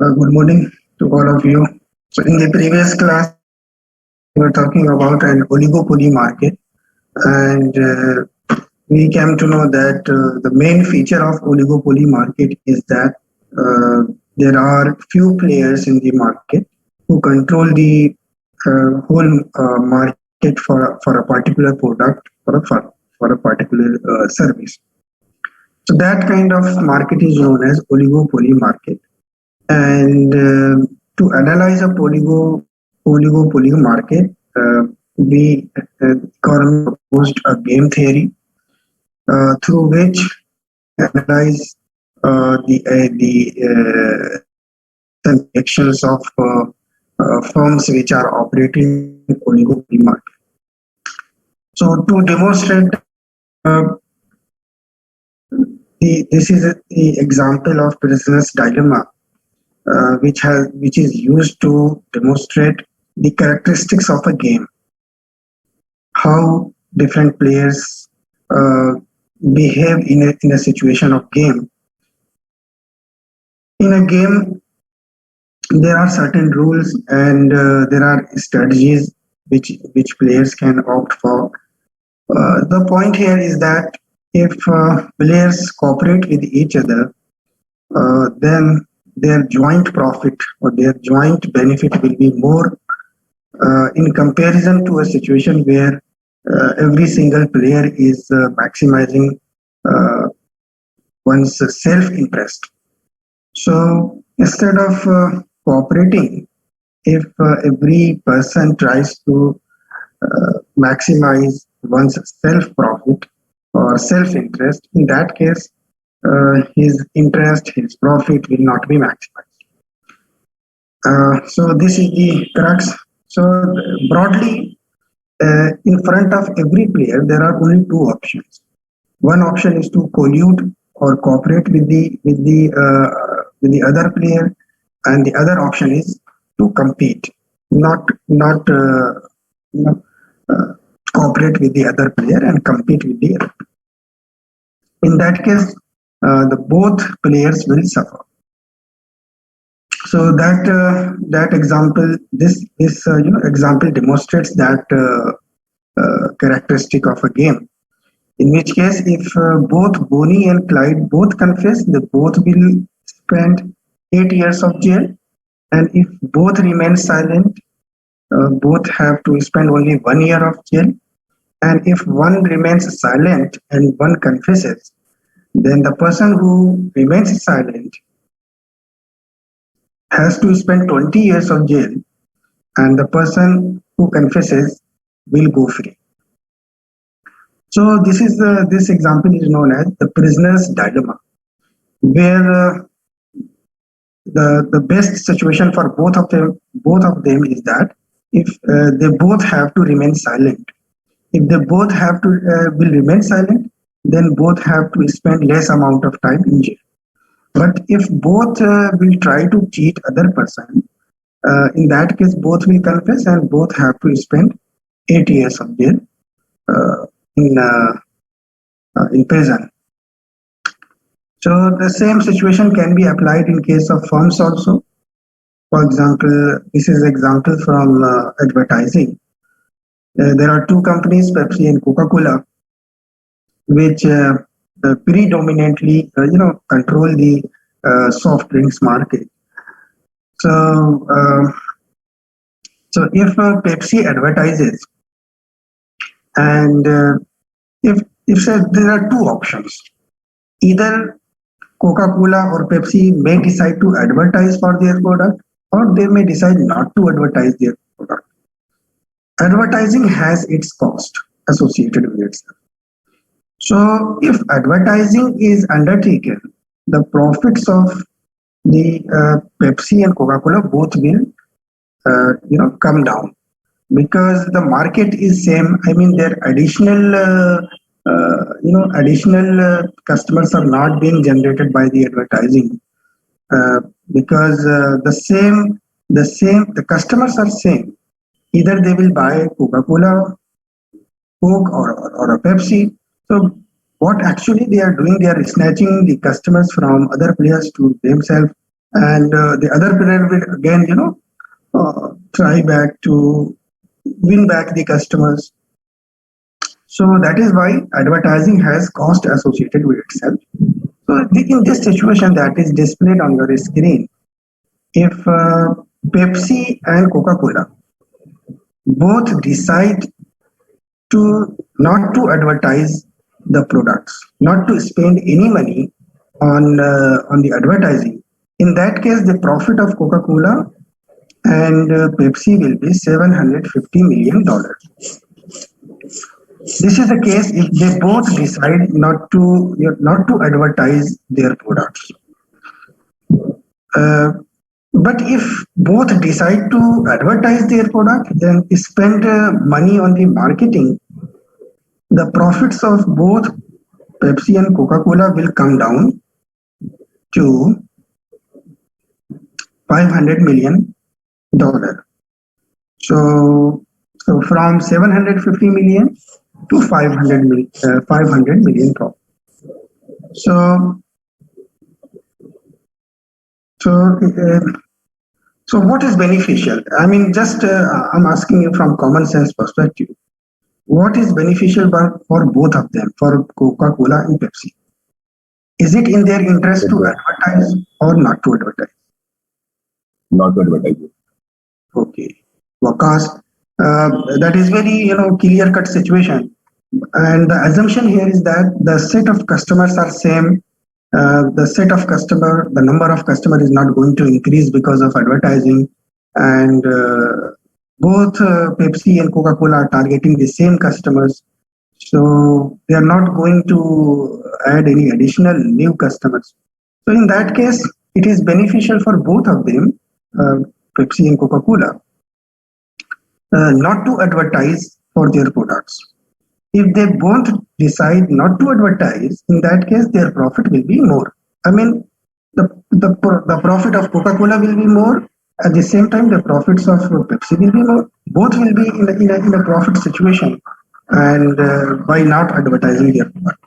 Good morning to all of you. So, in the previous class, we were talking about an oligopoly market, and we came to know that the main feature of oligopoly market is that there are few players in the market who control the whole market for a particular product for a particular service. So that kind of market is known as oligopoly market. And to analyze a oligopoly market, we economy proposed a game theory through which analyze the actions of firms which are operating in oligopoly market. So to demonstrate this is the example of prisoner's dilemma, which is used to demonstrate the characteristics of a game, how different players uh, behave in a situation of game. In a game, there are certain rules and there are strategies which players can opt for. The point here is that if players cooperate with each other, then their joint profit or their joint benefit will be more in comparison to a situation where every single player is maximizing uh, one's self-interest. So instead of cooperating, if every person tries to maximize one's self-profit or self-interest, in that case, his interest, his profit will not be maximized. So this is the crux. So broadly, in front of every player, there are only two options. One option is to collude or cooperate with the other player, and the other option is to compete, not you know, uh, cooperate with the other player and compete with the other. In that case, the both players will suffer. So that example, this example demonstrates that characteristic of a game. In which case, if both Bonnie and Clyde both confess, they both will spend 8 years of jail. And if both remain silent, both have to spend only 1 year of jail. And if one remains silent and one confesses, then the person who remains silent has to spend 20 years of jail, and the person who confesses will go free. So this example is known as the prisoner's dilemma, where the best situation for both of them is that if they both have to remain silent, if they both have to will remain silent, then both have to spend less amount of time in jail. But if both will try to cheat other person, in that case both will confess and both have to spend 8 years of jail uh, in uh, in prison. So the same situation can be applied in case of firms also. For example, this is example from advertising. There are two companies, Pepsi and Coca-Cola, which predominantly, control the soft drinks market. So, so if Pepsi advertises, and if say there are two options, either Coca-Cola or Pepsi may decide to advertise for their product, or they may decide not to advertise their product. Advertising has its cost associated with itself. So, if advertising is undertaken, the profits of the Pepsi and Coca-Cola both will, come down because the market is same. I mean, their additional customers are not being generated by the advertising because the customers are same. Either they will buy Coca-Cola, Coke, or a Pepsi. So what actually they are doing, they are snatching the customers from other players to themselves. and the other player will again, try back to win back the customers. So that is why advertising has cost associated with itself. So in this situation that is displayed on your screen, if Pepsi and Coca-Cola both decide to not to advertise the products, not to spend any money on the advertising, in that case, the profit of Coca-Cola and Pepsi will be $750 million. This is the case if they both decide not to advertise their products. Uh, but if both decide to advertise their product, then spend money on the marketing, the profits of both Pepsi and Coca-Cola will come down to $500 million. So from 750 million to 500 million profit. So so uh, so what is beneficial? I mean, just I'm asking you from common sense perspective. What is beneficial for both of them, for Coca-Cola and Pepsi? Is it in their interest to advertise or not to advertise? Not to advertise. Okay, because that is very clear-cut situation, and the assumption here is that the set of customers are same. The number of customer is not going to increase because of advertising, and both Pepsi and Coca-Cola are targeting the same customers, so they are not going to add any additional new customers. So in that case, it is beneficial for both of them, Pepsi and Coca-Cola, not to advertise for their products. If they both decide not to advertise, in that case, their profit will be more. I mean, the profit of Coca-Cola will be more. At the same time, the profits of Pepsi will be more. Both will be in a profit situation, and by not advertising their product.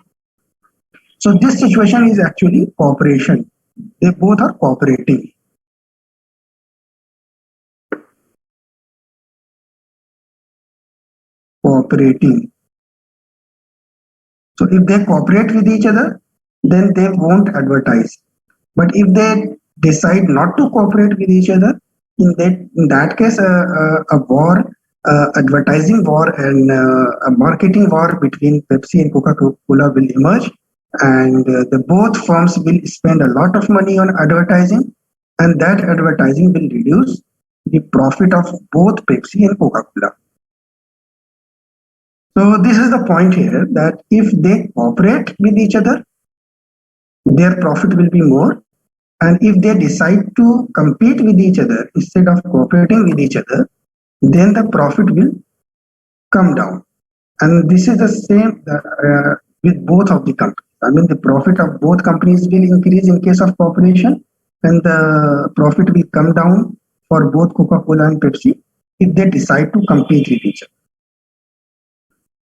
So this situation is actually cooperation. They both are cooperating. Cooperating. So if they cooperate with each other, then they won't advertise. But if they decide not to cooperate with each other, in that case, a war, advertising war, and a marketing war between Pepsi and Coca-Cola will emerge, and the both firms will spend a lot of money on advertising, and that advertising will reduce the profit of both Pepsi and Coca-Cola. So this is the point here, that if they cooperate with each other, their profit will be more. And if they decide to compete with each other instead of cooperating with each other, then the profit will come down. And this is the same with both of the companies. I mean, the profit of both companies will increase in case of cooperation, and the profit will come down for both Coca-Cola and Pepsi if they decide to compete with each other.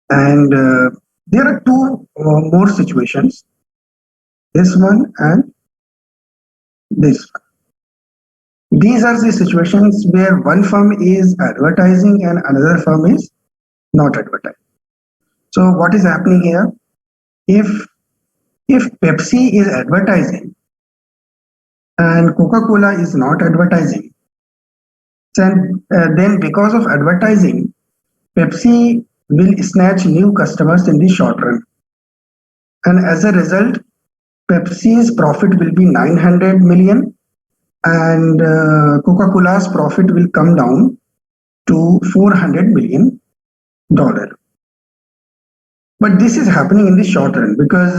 And there are two more situations, this one and this one. These are the situations where one firm is advertising and another firm is not advertising. So what is happening here? If Pepsi is advertising and Coca-Cola is not advertising, then because of advertising, Pepsi will snatch new customers in the short run. And as a result, Pepsi's profit will be 900 million and Coca-Cola's profit will come down to $400 million. But this is happening in the short run because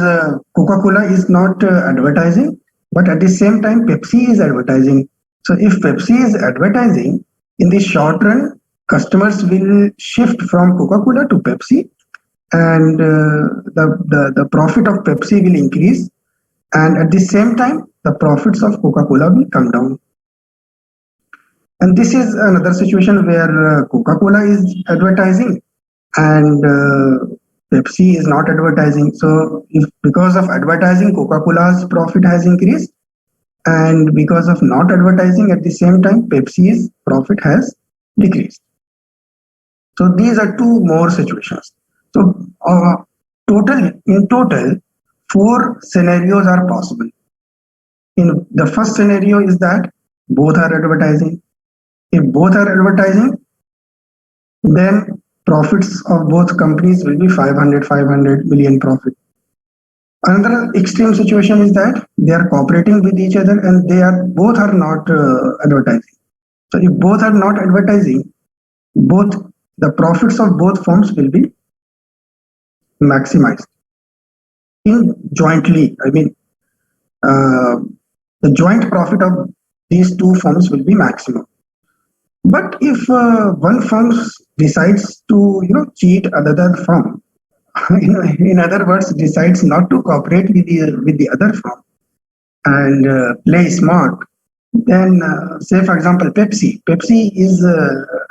Coca-Cola is not advertising, but at the same time, Pepsi is advertising. So if Pepsi is advertising, in the short run, customers will shift from Coca-Cola to Pepsi, and the profit of Pepsi will increase, and at the same time, the profits of Coca-Cola will come down. And this is another situation where Coca-Cola is advertising and Pepsi is not advertising. So if because of advertising, Coca-Cola's profit has increased, and because of not advertising at the same time, Pepsi's profit has decreased. So these are two more situations. So in total, four scenarios are possible. In the first scenario is that both are advertising. If both are advertising, then profits of both companies will be 500 million profit. Another extreme situation is that they are cooperating with each other and they are both are not advertising. So if both are not advertising, both the profits of both firms will be maximized in jointly. I mean, the joint profit of these two firms will be maximum. But if one firm decides to cheat another firm, in other words, decides not to cooperate with the other firm and play smart, then say for example, Pepsi is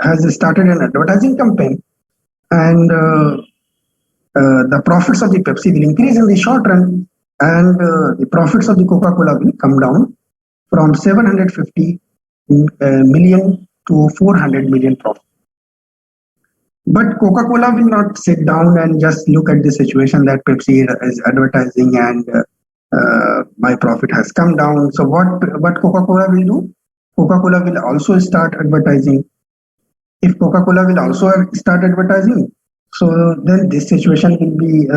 has started an advertising campaign, and the profits of the Pepsi will increase in the short run, and the profits of the Coca-Cola will come down from 750 million to 400 million profit. But Coca-Cola will not sit down and just look at the situation that Pepsi is advertising and my profit has come down. So what Coca-Cola will do? Coca-Cola will also start advertising. If Coca-Cola will also start advertising, so then this situation will be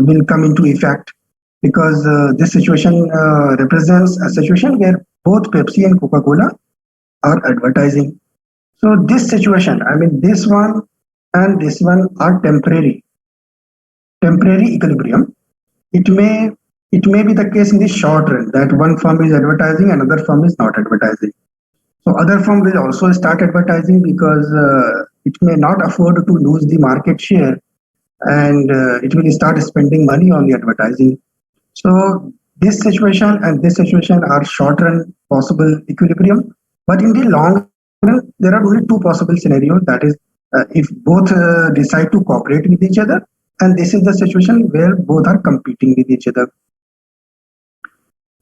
will come into effect, because this situation represents a situation where both Pepsi and Coca-Cola are advertising. So this situation, I mean, this one and this one are temporary equilibrium. It may be the case in the short run that one firm is advertising, another firm is not advertising. So other firm will also start advertising because it may not afford to lose the market share, and it will start spending money on the advertising. So this situation and this situation are short run possible equilibrium, but in the long run there are only two possible scenarios. That is, if both decide to cooperate with each other, and this is the situation where both are competing with each other.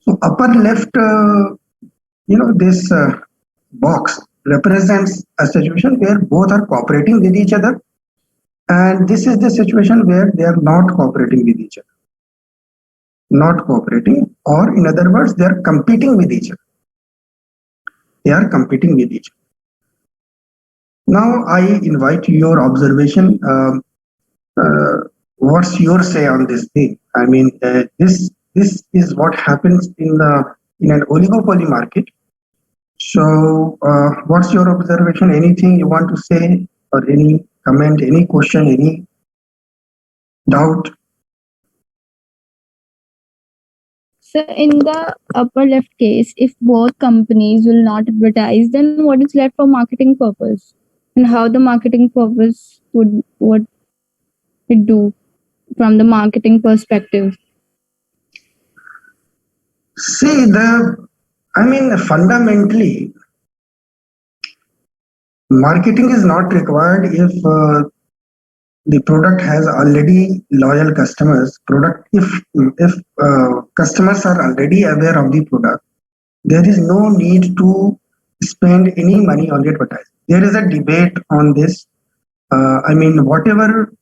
So upper left, this box represents a situation where both are cooperating with each other, and this is the situation where they are not cooperating with each other. Not cooperating, or in other words, they are competing with each other. They are competing with each other. Now I invite your observation. What's your say on this thing? I mean, this is what happens in an oligopoly market. So, what's your observation? Anything you want to say, or any comment, any question, any doubt? So in the upper left case, if both companies will not advertise, then what is left for marketing purpose? And how the marketing purpose would what it do from the marketing perspective? See, fundamentally, marketing is not required if the product has already loyal customers. If customers are already aware of the product, there is no need to spend any money on the advertising. There is a debate on this. Whatever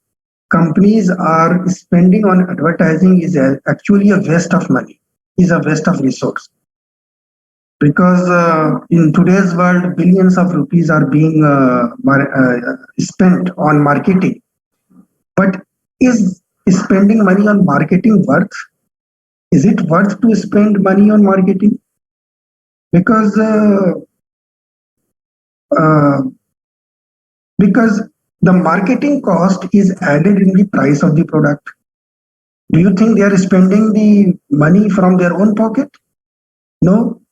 companies are spending on advertising is actually a waste of money, is a waste of resource. Because in today's world, billions of rupees are being spent on marketing. But is spending money on marketing worth? Is it worth to spend money on marketing? Because the marketing cost is added in the price of the product. Do you think they are spending the money from their own pocket? No,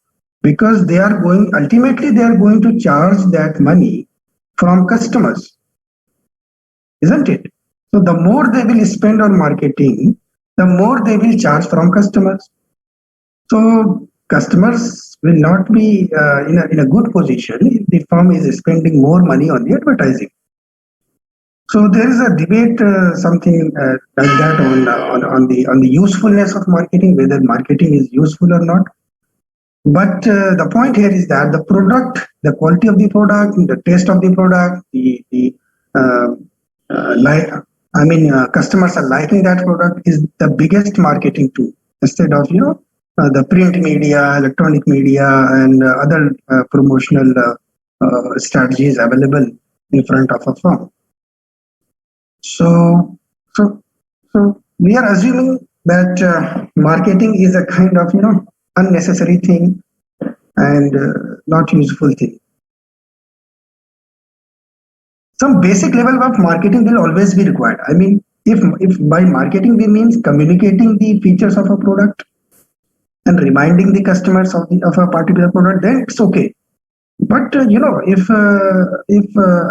because ultimately they are going to charge that money from customers, isn't it? So the more they will spend on marketing, the more they will charge from customers. So customers will not be in a good position if the firm is spending more money on the advertising. So there is a debate, something like that on the usefulness of marketing, whether marketing is useful or not. But the point here is that the product, the quality of the product, the taste of the product, the uh, customers are liking that product is the biggest marketing tool instead of the print media, electronic media, and other promotional strategies available in front of a firm. So, so, so we are assuming that marketing is a kind of unnecessary thing and not useful thing. Some basic level of marketing will always be required. I mean, if by marketing we means communicating the features of a product and reminding the customers of a particular product, then it's okay. But if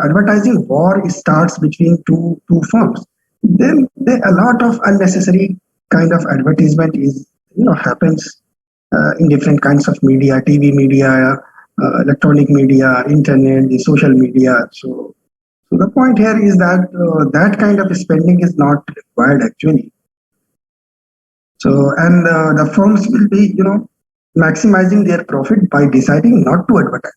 advertising war starts between two firms, then a lot of unnecessary kind of advertisement is happens in different kinds of media, TV media, electronic media, internet, the social media. So the point here is that that kind of spending is not required actually. So and the firms will be maximizing their profit by deciding not to advertise.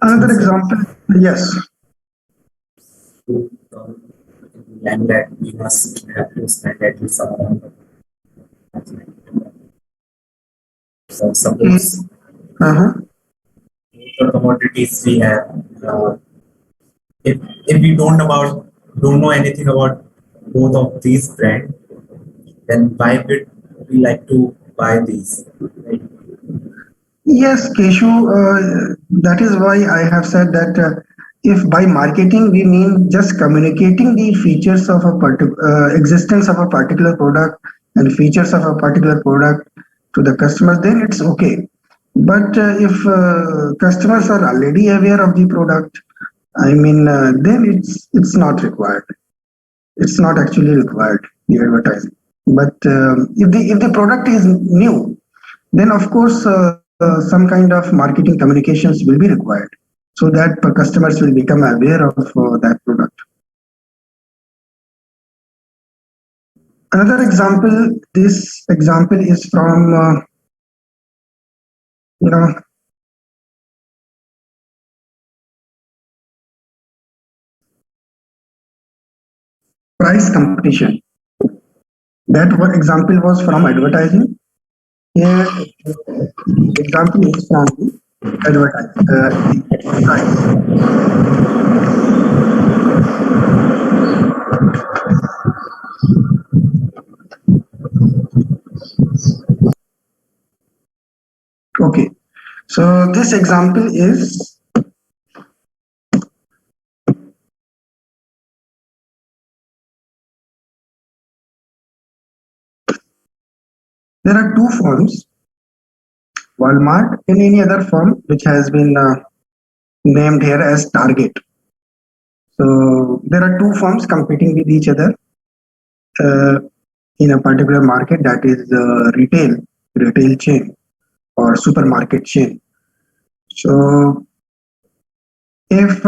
Another example, yes. And that we must have to spend at least some amount of so suppose Uh-huh. the commodities we have, if we don't know anything about both of these brands, then why would we like to buy these? Right? Yes, Keshu, that is why I have said that if by marketing we mean just communicating the features of a existence of a particular product and features of a particular product to the customers, then it's okay. But if customers are already aware of the product, I mean, then it's not required. It's not actually required, the advertising. But if the product is new, then of course some kind of marketing communications will be required so that customers will become aware of that product. Another example, this example is from price competition. That example was from advertising. Here, example is from advertising. Okay, so this example is there are two firms, Walmart and any other firm which has been named here as Target. So there are two firms competing with each other in a particular market, that is retail chain or supermarket chain. So if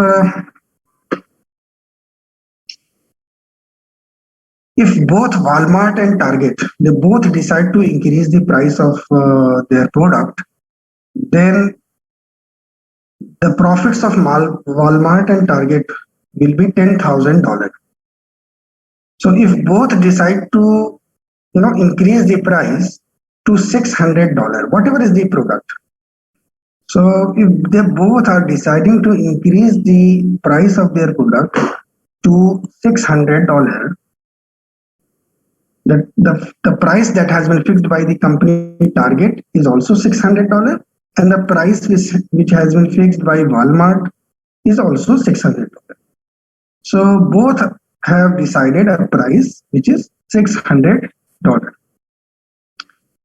both Walmart and Target, they both decide to increase the price of their product, then the profits of Walmart and Target will be $10,000. So if both decide to increase the price to $600, whatever is the product. So if they both are deciding to increase the price of their product to $600, the price that has been fixed by the company Target is also $600, and the price which has been fixed by Walmart is also $600. So both have decided a price which is $600.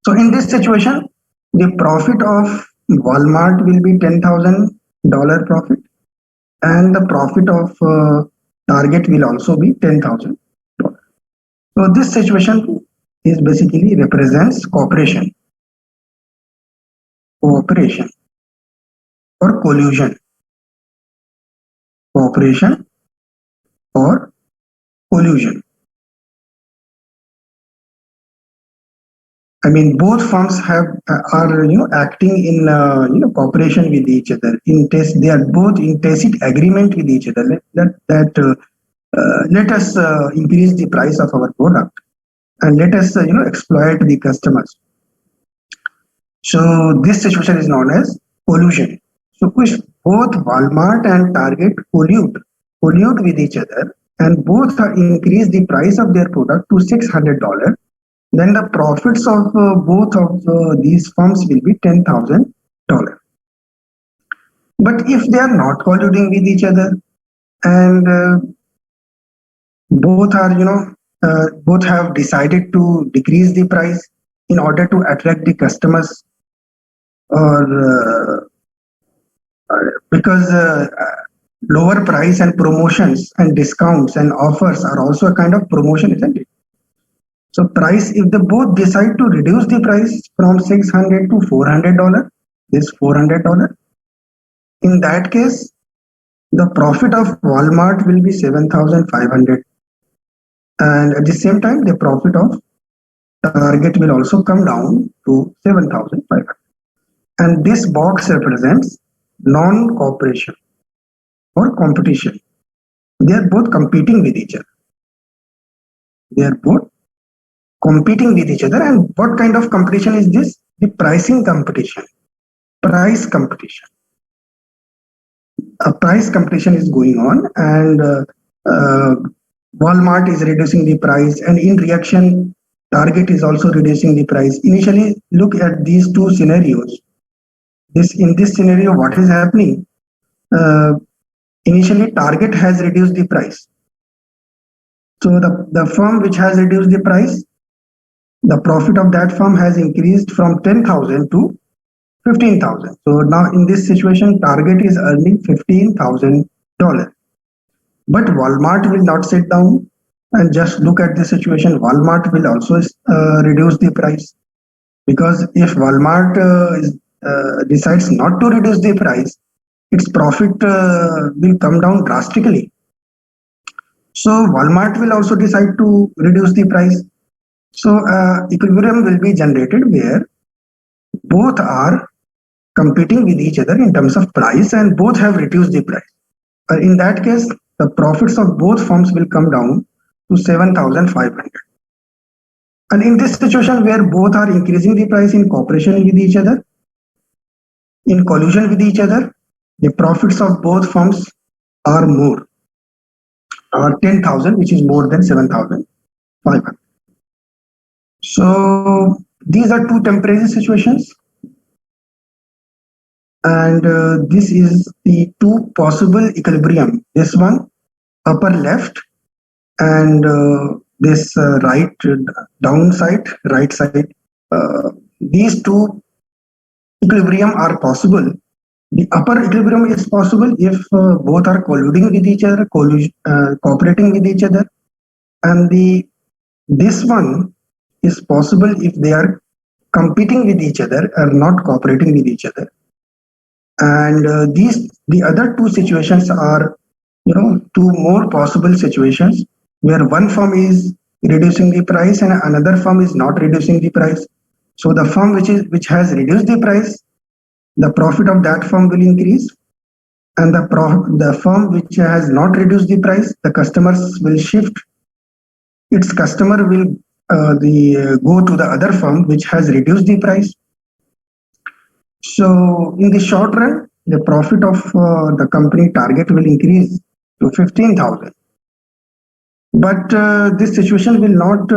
So in this situation, the profit of Walmart will be $10,000 profit, and the profit of Target will also be $10,000. So this situation is basically represents cooperation. cooperation or collusion. Cooperation or collusion. I mean, both firms are acting in cooperation with each other. They are both in tacit agreement with each other. Let us increase the price of our product and let us exploit the customers. So this situation is known as collusion. So if both Walmart and Target collude with each other and both increase the price of their product to $600, then the profits of both of these firms will be $10,000. But if they are not colluding with each other and both are both have decided to decrease the price in order to attract the customers, or because lower price and promotions and discounts and offers are also a kind of promotion, isn't it? So price, if they both decide to reduce the price from $600 to $400, this $400, in that case, the profit of Walmart will be 7,500. And at the same time, the profit of Target will also come down to 7,500. And this box represents non-cooperation or competition. They are both competing with each other. They are both competing with each other. And what kind of competition is this? The pricing competition. Price competition. A price competition is going on, and Walmart is reducing the price, and in reaction, Target is also reducing the price. Initially, look at these two scenarios. In this scenario, what is happening? Initially, Target has reduced the price. So the firm which has reduced the price, the profit of that firm has increased from 10,000 to 15,000. So now in this situation, Target is earning $15,000. But Walmart will not sit down and just look at the situation. Walmart will also reduce the price, because if Walmart decides not to reduce the price, its profit will come down drastically. So Walmart will also decide to reduce the price. So equilibrium will be generated where both are competing with each other in terms of price and both have reduced the price. In that case, the profits of both firms will come down to 7,500. And in this situation where both are increasing the price in cooperation with each other, in collusion with each other, the profits of both firms are more, 10,000, which is more than 7,500. So these are two temporary situations. And this is the two possible equilibrium. This one, upper left, and this right side. These two equilibrium are possible. The upper equilibrium is possible if both are colluding with each other, cooperating with each other, and this one is possible if they are competing with each other or not cooperating with each other. And the other two situations are, two more possible situations where one firm is reducing the price and another firm is not reducing the price. So the firm which has reduced the price, the profit of that firm will increase, and the firm which has not reduced the price, the customers will shift. Its customer will go to the other firm which has reduced the price. So in the short run, the profit of the company Target will increase to 15,000. But this situation will not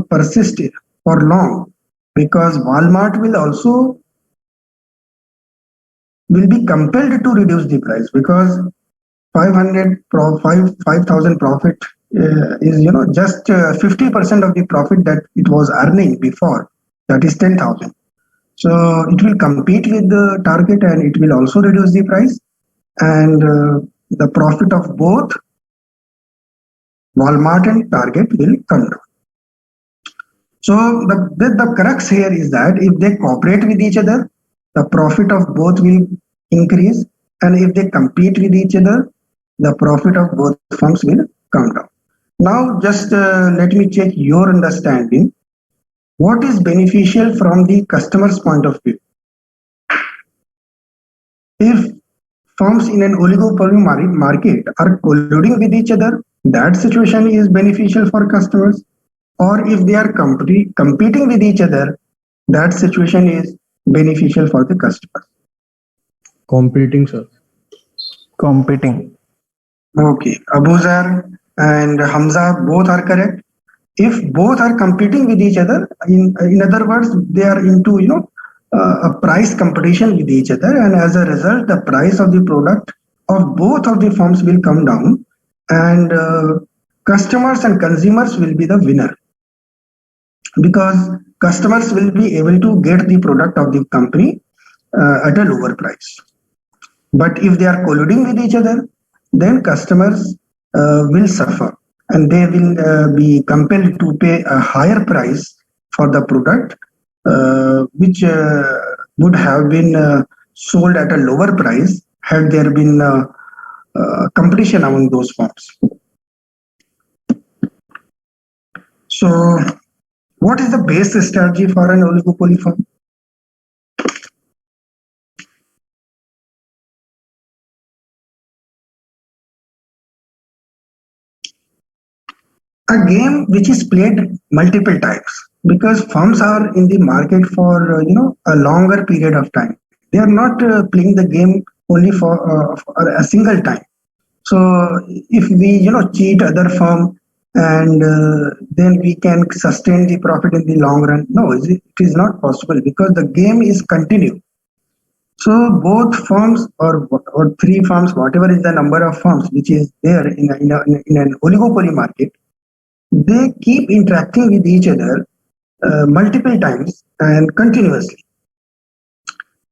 persist for long, because Walmart will be compelled to reduce the price, because 5,000 profit is just 50% of the profit that it was earning before, that is 10,000. So it will compete with the Target and it will also reduce the price, and the profit of both Walmart and Target will come down. So the crux here is that if they cooperate with each other, the profit of both will increase, and if they compete with each other, the profit of both firms will come down. Now, just let me check your understanding. What is beneficial from the customer's point of view? If firms in an oligopoly market are colluding with each other, that situation is beneficial for customers. Or if they are competing with each other, that situation is beneficial for the customers. Competing, sir. Competing. Okay, Abuzar and Hamza both are correct. If both are competing with each other, in other words, they are into a price competition with each other, and as a result, the price of the product of both of the firms will come down, and customers and consumers will be the winner, because customers will be able to get the product of the company at a lower price. But if they are colluding with each other, then customers will suffer, and they will be compelled to pay a higher price for the product, which would have been sold at a lower price had there been competition among those firms. So, what is the base strategy for an oligopoly firm? A game which is played multiple times, because firms are in the market for a longer period of time. They are not playing the game only for a single time. So if we cheat other firm, and then we can sustain the profit in the long run, no, it is not possible, because the game is continued. So both firms or three firms, whatever is the number of firms which is there in an oligopoly market, they keep interacting with each other multiple times and continuously.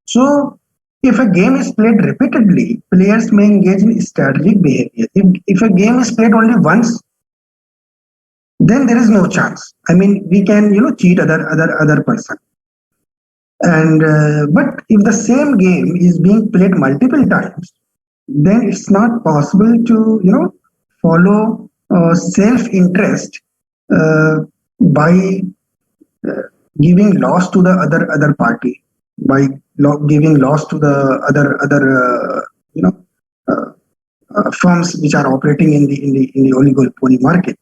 So if a game is played repeatedly, players may engage in strategic behavior. If a game is played only once, then there is no chance. I mean, we can cheat other person. And but if the same game is being played multiple times, then it's not possible to follow self-interest by giving loss to the other party, by giving loss to the firms which are operating in the oligopoly market.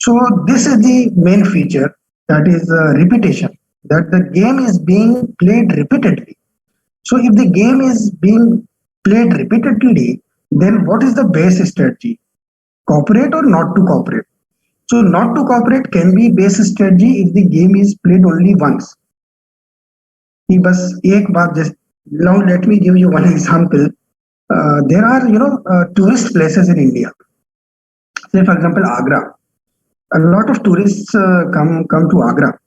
So this is the main feature, that is repetition, that the game is being played repeatedly. So if the game is being played repeatedly, then what is the base strategy? Cooperate or not to cooperate? So not to cooperate can be base strategy if the game is played only once. Now let me give you one example. There are tourist places in India. Say for example Agra. A lot of tourists come to Agra.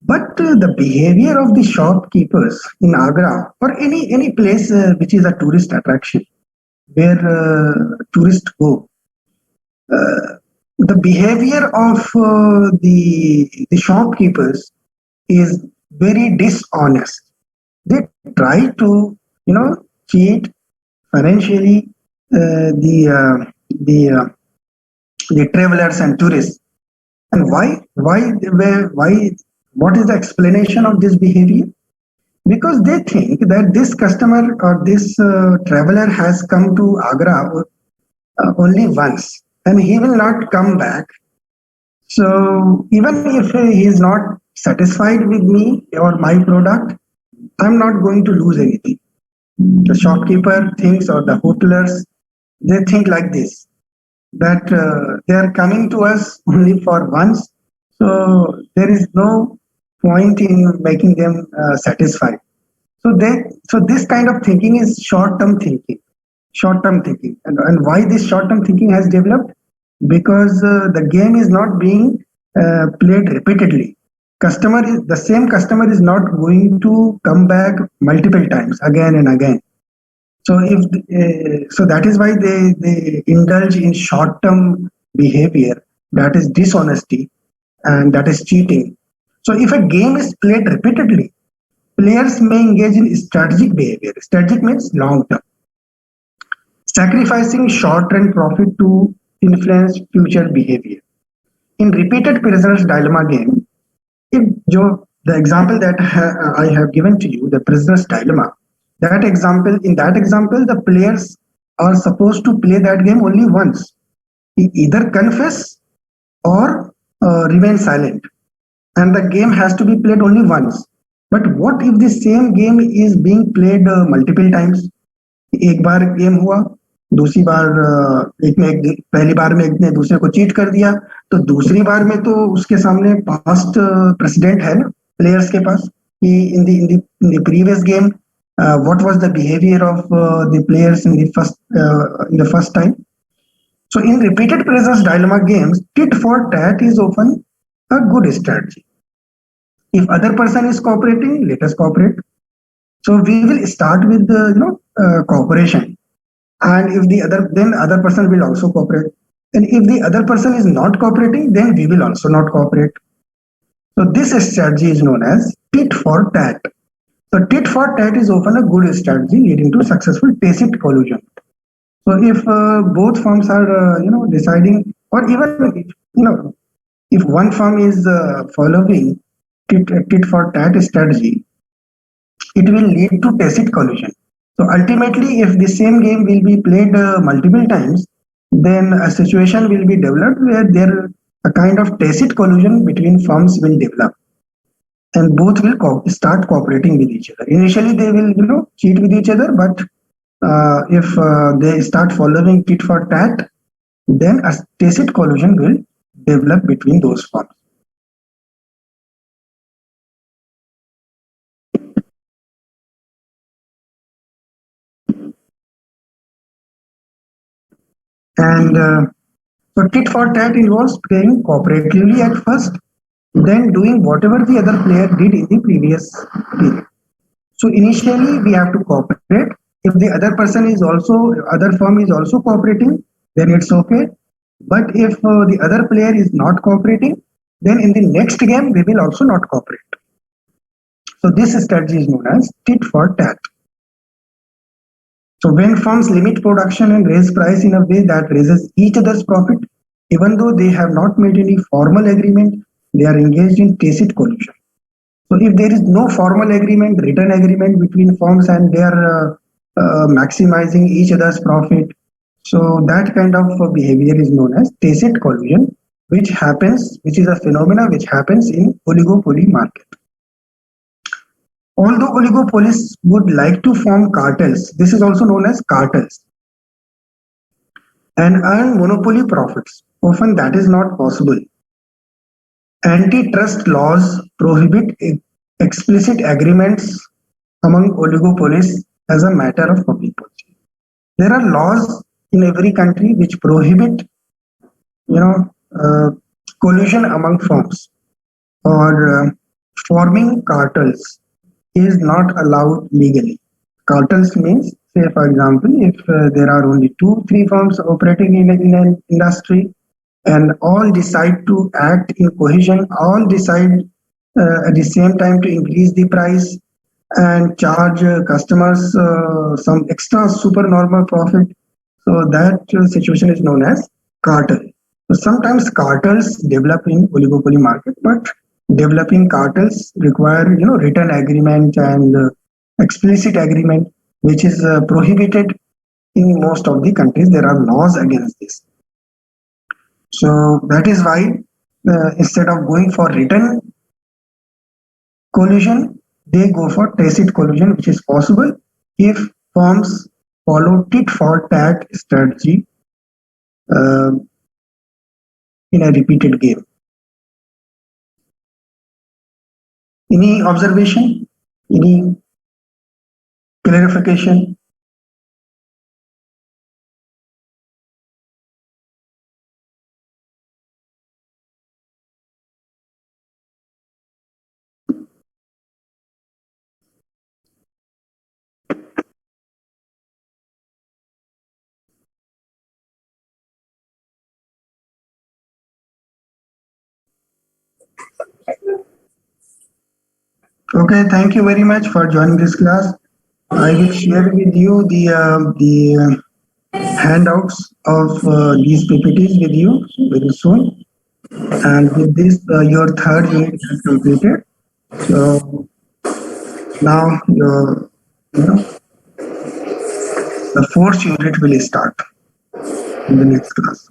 But the behavior of the shopkeepers in Agra, or any place which is a tourist attraction where tourists go, the behavior of the shopkeepers is very dishonest. They try to cheat financially the travelers and tourists. And why? What is the explanation of this behavior? Because they think that this customer or this traveler has come to Agra only once, and he will not come back. So even if he is not satisfied with me or my product, I'm not going to lose anything. The shopkeeper thinks, or the hotelers, they think like this, that they are coming to us only for once, so there is no point in making them satisfied. So this kind of thinking is short-term thinking. And why this short-term thinking has developed? Because the game is not being played repeatedly. The same customer is not going to come back multiple times again and again. So so that is why they indulge in short-term behavior, that is dishonesty, and that is cheating. So if a game is played repeatedly, players may engage in strategic behavior. Strategic means long term, sacrificing short term profit to influence future behavior. In repeated prisoner's dilemma game, if the example that I have given to you, the prisoner's dilemma, in that example, the players are supposed to play that game only once. Either confess or remain silent, and the game has to be played only once. But what if the same game is being played multiple times? एक बार game हुआ, दूसरी बार पहली बार में एक ने दूसरे को cheat कर दिया, तो दूसरी बार में तो उसके सामने पास्ट प्रेसिडेंट है ना प्लेयर्स के पास कि in the previous game what was the behavior of the players in the first time. So in repeated prisoner's dilemma games, tit for tat is often a good strategy. If other person is cooperating, let us cooperate. So we will start with the cooperation, and if other person will also cooperate, and if the other person is not cooperating, then we will also not cooperate. So this strategy is known as tit for tat. So tit for tat is often a good strategy leading to successful tacit collusion. So if both firms are deciding, or even if one firm is following tit for tat strategy, it will lead to tacit collusion. So ultimately, if the same game will be played multiple times, then a situation will be developed where there a kind of tacit collusion between firms will develop, and both will start cooperating with each other. Initially, they will cheat with each other, but if they start following tit for tat, then a tacit collusion will develop between those firms. And so tit for tat involves playing cooperatively at first, then doing whatever the other player did in the previous period. So initially we have to cooperate. If the other firm is also cooperating, then it's okay. But if the other player is not cooperating, then in the next game we will also not cooperate. So this strategy is known as tit for tat. So when firms limit production and raise price in a way that raises each other's profit, even though they have not made any formal agreement, they are engaged in tacit collusion. So if there is no formal agreement, written agreement between firms, and they are maximizing each other's profit, so that kind of behavior is known as tacit collusion, which is a phenomena which happens in oligopoly market. Although oligopolists would like to form cartels, this is also known as cartels, and earn monopoly profits. Often that is not possible. Antitrust laws prohibit explicit agreements among oligopolists as a matter of public policy. There are laws in every country which prohibit, collusion among firms, or forming cartels is not allowed legally. Cartels means, say for example, if there are only 2-3 firms operating in an industry, and all decide to act in cohesion, all decide at the same time to increase the price and charge customers some extra supernormal profit. So that situation is known as cartel. So sometimes cartels develop in oligopoly market, but developing cartels require written agreement and explicit agreement, which is prohibited in most of the countries. There are laws against this. So that is why instead of going for written collusion, they go for tacit collusion, which is possible if firms follow tit for tat strategy in a repeated game. Any observation? Any clarification? Okay, thank you very much for joining this class. I will share with you the handouts of these PPTs with you very soon. And with this, your third unit is completed. So now the fourth unit will start in the next class.